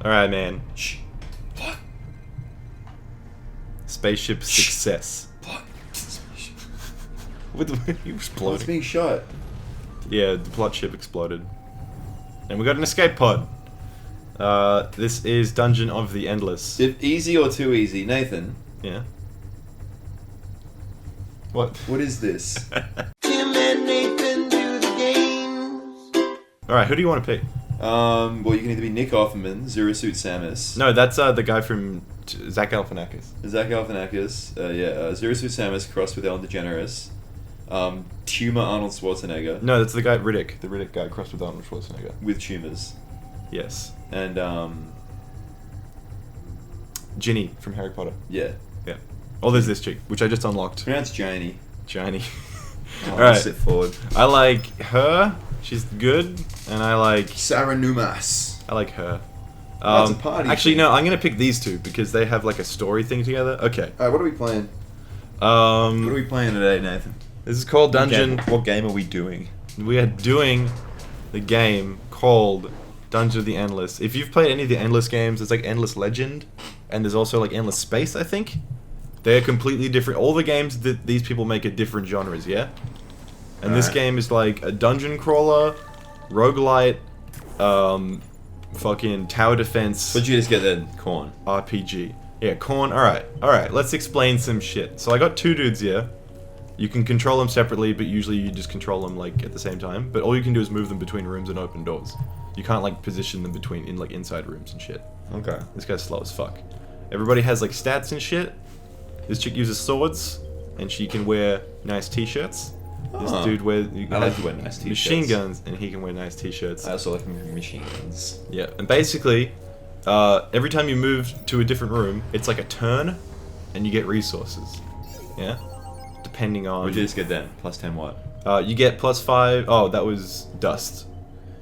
Alright, man. Shh. What? Spaceship success. What? With you It's exploding. being shot. Yeah, the plot ship exploded. And we got an escape pod. This is Dungeon of the Endless. If easy or too easy, Nathan. Yeah. What? What is this? Tim and Nathan do the games. Alright, who do you want to pick? Well, you can either be Nick Offerman, Zero Suit Samus. No, that's the guy from Zach Galifianakis. Zach Galifianakis. Zero Suit Samus crossed with Ellen DeGeneres. Tumor Arnold Schwarzenegger. No, that's the guy Riddick. The Riddick guy crossed with Arnold Schwarzenegger. With tumors. Yes. And, Ginny from Harry Potter. yeah. Yeah. Oh, there's this chick, which I just unlocked. Pronounced Janie. Shiny. Alright. Sit forward. I like her. She's good, and I like Sarah Numas. her. That's a party Actually, thing. no. I'm gonna pick these two because they have like a story thing together. Okay. Alright, what are we playing? What are Um, we playing today, Nathan? this is called Dungeon. What game are we doing? We are doing the game called Dungeon of the Endless. If you've played any of the Endless games, there's like Endless Legend, and there's also like Endless Space, I think. They're completely different. All the games that these people make are different genres, yeah? And this Alright. game is like a dungeon crawler, roguelite, fucking tower defense, What'd you just get then? Corn. RPG. Yeah, corn. Alright, let's explain some shit. So I got two dudes here. You can control them separately, but usually you just control them like at the same time. But all you can do is move them between rooms and open doors. You can't like position them between like inside rooms and shit. Okay. This guy's slow as fuck. Everybody has like stats and shit. This chick uses swords, and she can wear nice t-shirts. This Oh. dude wears I like to wear nice t-shirts. machine guns, and he can wear nice t-shirts. I also like machine guns. Yeah, and basically, every time you move to a different room, it's like a turn, and you get resources. Yeah, depending on. What'd you just get then? Plus 10 what? You get +5. Oh, that was dust.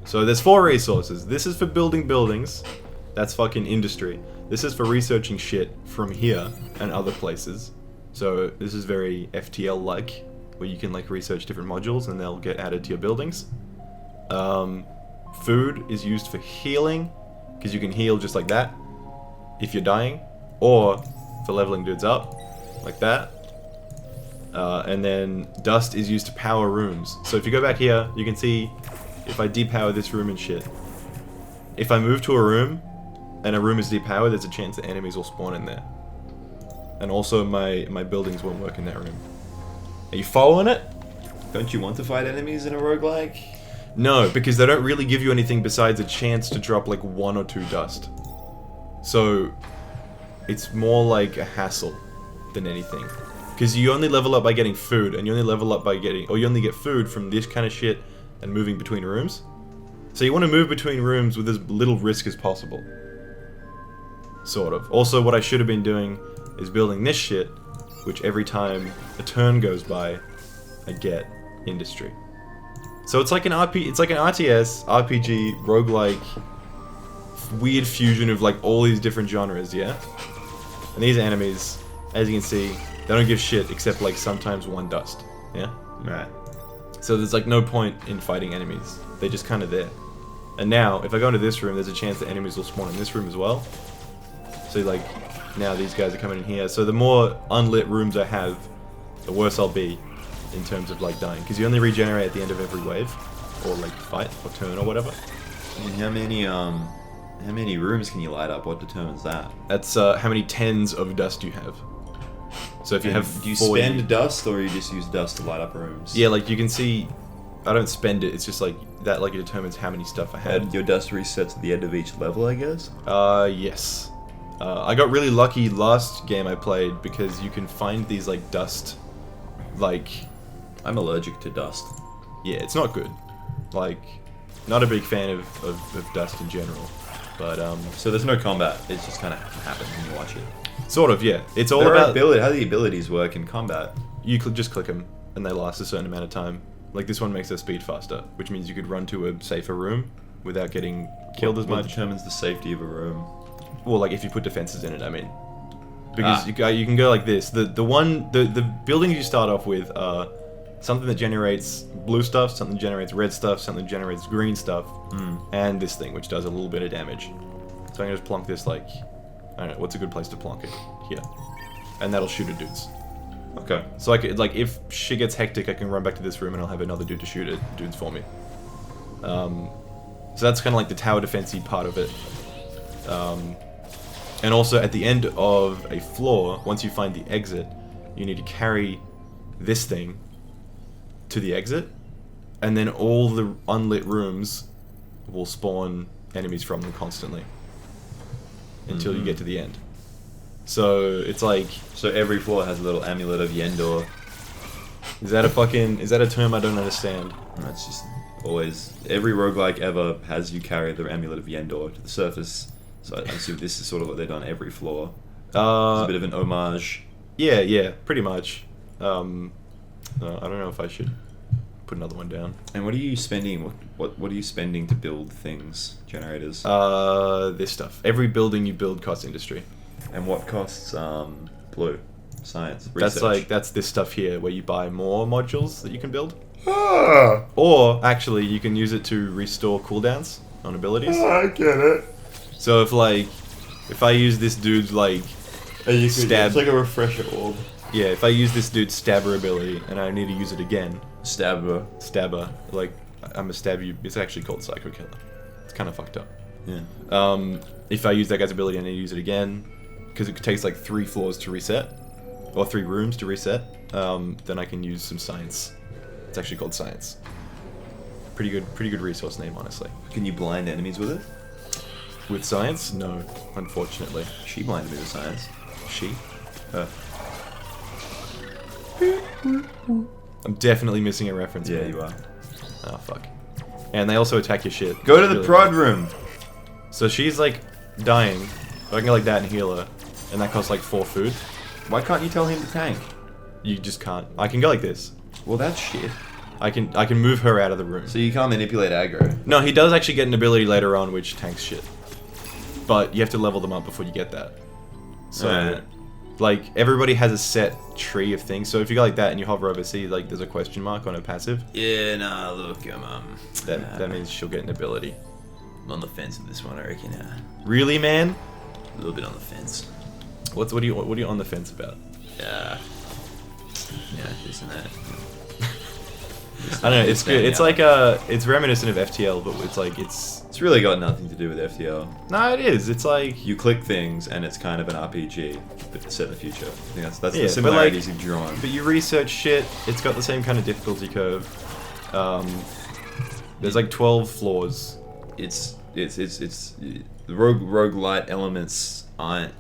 So there's 4 resources. This is for building buildings. That's fucking industry. This is for researching shit from here and other places. So this is very FTL-like, where you can like research different modules and they'll get added to your buildings. Food is used for healing, because you can heal just like that if you're dying, or for leveling dudes up, like that. And then dust is used to power rooms. So if you go back here, you can see if I depower this room and shit. If I move to a room and a room is depowered, there's a chance that enemies will spawn in there. And also my buildings won't work in that room. Are you following it? Don't you want to fight enemies in a roguelike? No, because they don't really give you anything besides a chance to drop like 1 or 2 dust. So it's more like a hassle than anything. Because you only level up by getting food, and you only level up by getting, or you only get food from this kind of shit and moving between rooms. So you want to move between rooms with as little risk as possible. Sort of. Also, what I should have been doing is building this shit, which every time a turn goes by, I get industry. So it's like an it's like an RTS, RPG, roguelike, weird fusion of like all these different genres, yeah? And these enemies, as you can see, they don't give shit except like sometimes 1 dust, yeah? Right. So there's like no point in fighting enemies. They're just kind of there. And now, if I go into this room, there's a chance that enemies will spawn in this room as well. So like, now these guys are coming in here. So the more unlit rooms I have, the worse I'll be in terms of like dying. Because you only regenerate at the end of every wave, or like fight, or turn, or whatever. And how many rooms can you light up? What determines that? That's how many tens of dust you have. So if you And have do you 40 spend dust or you just use dust to light up rooms? Yeah, like you can see, I don't spend it. It's just like that. Like it determines how many stuff I had. And your dust resets at the end of each level, I guess? Yes. I got really lucky last game I played because you can find these like dust, like, I'm allergic to dust. yeah, it's not good. Like, not a big fan of dust in general. But So there's no combat, it just kind of happens when you watch it. sort of, yeah. It's all How about do the abilities work in combat? you could just click them and they last a certain amount of time. Like this one makes their speed faster, which means you could run to a safer room without getting killed as What much. determines the safety of a room? Well, like if you put defenses in it, I mean, because you can go like this. The buildings you start off with are something that generates blue stuff, something that generates red stuff, something that generates green stuff, and this thing which does a little bit of damage. So I'm gonna just plonk this like, I don't know, what's a good place to plonk it? Here. And that'll shoot at dudes. Okay. So I could, like, if shit gets hectic, I can run back to this room and I'll have another dude to shoot at dudes for me. So that's kind of like the tower defense-y part of it. And also at the end of a floor, once you find the exit, you need to carry this thing to the exit, and then all the unlit rooms will spawn enemies from them constantly until you get to the end. So it's like, So every floor has a little amulet of Yendor. is that a term I don't understand? That's just always, every roguelike ever has you carry the amulet of Yendor to the surface. So I assume this is sort of what they've done every floor. It's a bit of an homage. Yeah, pretty much. I don't know if I should put another one down. And what are you spending? What are you spending to build things, generators? This stuff. Every building you build costs industry. And what costs blue? Science. Research. That's this stuff here where you buy more modules that you can build. Or actually you can use it to restore cooldowns on abilities. I get it. So if I use this dude's like stab, It's like a refresher orb. yeah, if I use this dude's stabber ability and I need to use it again, Stabber. stabber, like I'm a stab you. It's actually called Psycho Killer. It's kind of fucked up. Yeah. If I use that guy's ability, I need to use it again because it takes like 3 floors to reset, or 3 rooms to reset. Then I can use some science. It's actually called science. Pretty good resource name, honestly. Can you blind enemies with it? With science, no, unfortunately. She blinded me with science. She. Her. I'm definitely missing a reference. Yeah, man. you are. Oh fuck. And they also attack your shit. Go to the Really prod bad. room. So she's like dying. I can go like that and heal her, and that costs like 4 food. Why can't you tell him to tank? You just can't. I can go like this. Well, that's shit. I can move her out of the room. So you can't manipulate aggro. No, he does actually get an ability later on which tanks shit. But you have to level them up before you get that. So, Alright. like, everybody has a set tree of things. So if you go like that and you hover over C, like, there's a question mark on her passive. Yeah, nah, look, That means she'll get an ability. I'm on the fence with this one, I reckon. Really, man? A little bit on the fence. What are you on the fence about? Yeah, this and that. I don't know. It's good. It's like it's reminiscent of FTL, but it's like It's really got nothing to do with FTL. No, it is. It's like You click things, and it's kind of an RPG, but set in the future. I think that's Yeah, the but similarities like- you've drawn. But you research shit. It's got the same kind of difficulty curve. There's like 12 floors. It's the roguelite elements aren't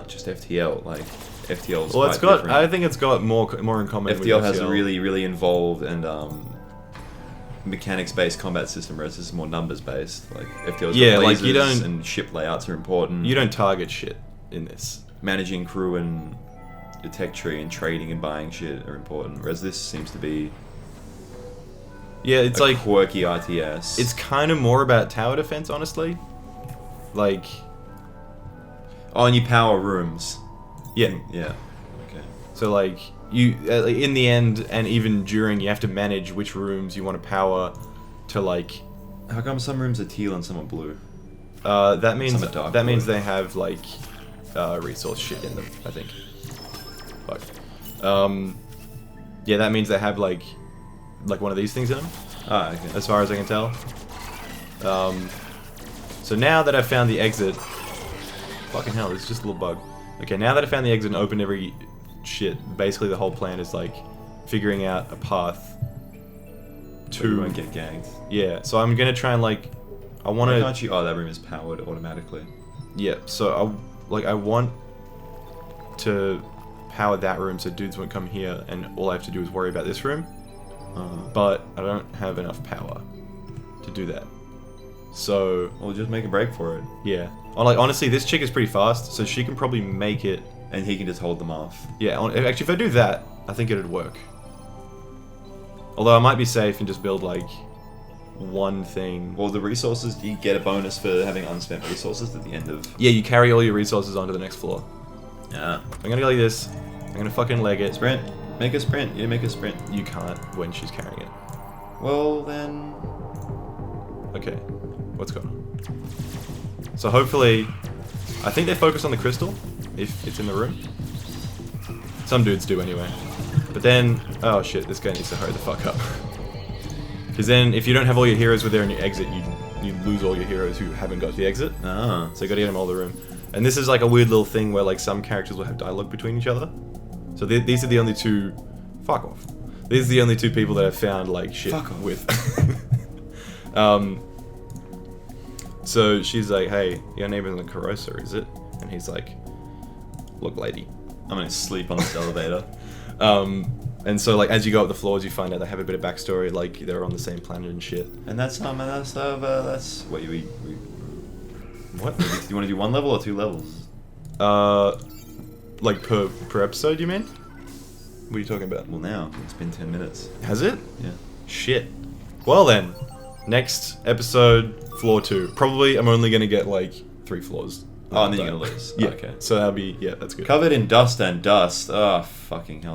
just FTL. Like FTL is Well, quite it's got. different. I think it's got more in common. FTL with has a really involved and mechanics-based combat system, whereas this is more numbers-based. Like FTL's Yeah, got like, you lasers don't- and ship layouts are important. You don't target shit in this. Managing crew and the tech tree and trading and buying shit are important, whereas this seems to be Yeah, it's a like quirky RTS. it's kind of more about tower defense, honestly. Like, oh, and you power rooms. yeah. Yeah. Okay. So like you, in the end, and even during, you have to manage which rooms you want to power to like. How come some rooms are teal and some are blue? That means Some are dark that means blue. they have like resource shit in them. I think. Fuck. Yeah, that means they have like one of these things in them, Ah, okay. as far as I can tell. So now that I've found the exit, fucking hell, it's just a little bug. Okay, now that I found the exit and opened every shit, basically the whole plan is like figuring out a path So you to won't get ganked. yeah. So I'm gonna try and like I want Why to can't you? Oh, that room is powered automatically. yeah. So I want to power that room so dudes won't come here, and all I have to do is worry about this room. But I don't have enough power to do that. So Well, just make a break for it, yeah. Like honestly, this chick is pretty fast, so she can probably make it. and he can just hold them off. Yeah, actually, if I do that, I think it'd work. Although I might be safe and just build like one thing. Well, the resources, you get a bonus for having unspent resources at the end of. Yeah, you carry all your resources onto the next floor. Yeah. I'm gonna go like this. I'm gonna fucking leg it. Sprint. Make a sprint. Yeah, make a sprint. You can't when she's carrying it. Well, then. Okay, what's going on? So hopefully, I think they focus on the crystal, if it's in the room. Some dudes do anyway. But then, oh shit, this guy needs to hurry the fuck up. Because then, if you don't have all your heroes with there and you exit, you lose all your heroes who haven't got to the exit. Ah. So you gotta get them all the room. And this is like a weird little thing where like some characters will have dialogue between each other. So these are the only two... Fuck off. These are the only two people that have found like shit Fuck off. with. So she's like, hey, your name isn't Carosa, is it? And he's like, look lady. I'm gonna sleep on this elevator. And so like as you go up the floors you find out they have a bit of backstory, like they're on the same planet and shit. And that's what you What? Do you want to do 1 level or 2 levels? Like per episode you mean? What are you talking about? Well, now it's been 10 minutes. Has it? Yeah. Shit. Well then, next episode, floor 2. Probably I'm only gonna get like 3 floors. Oh, and then you're gonna lose. Yeah. Okay. So that'll be, yeah, that's good. Covered in dust and dust. Oh, fucking hell.